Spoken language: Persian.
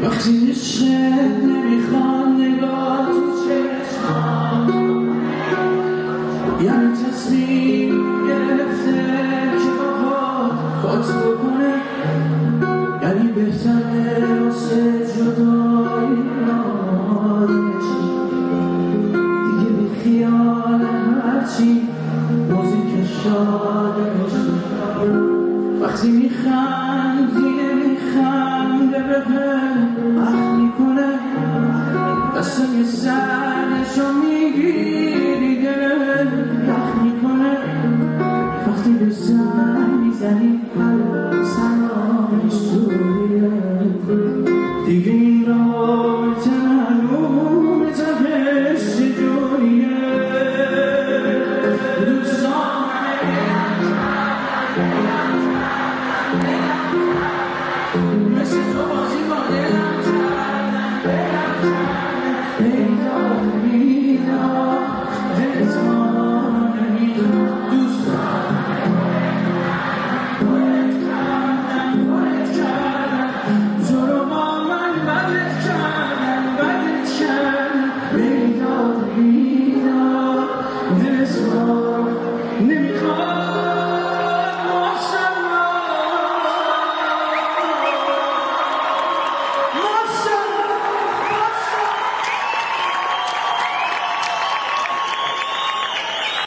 وقتی عشقت نمیخوان نگاه تو چشمام، یعنی تصمیم گرفته که با خود بکنه، یعنی بهتره واسه جدایی آدمش دیگه بی خیال هرچی موزیک شادش. وقتی میخندی نمیخنده به هم اخ میکنه، دستم یه سرشو میگیری دلم یخ میکنه. وقتی به سر میزنی سلامش تویه دیگه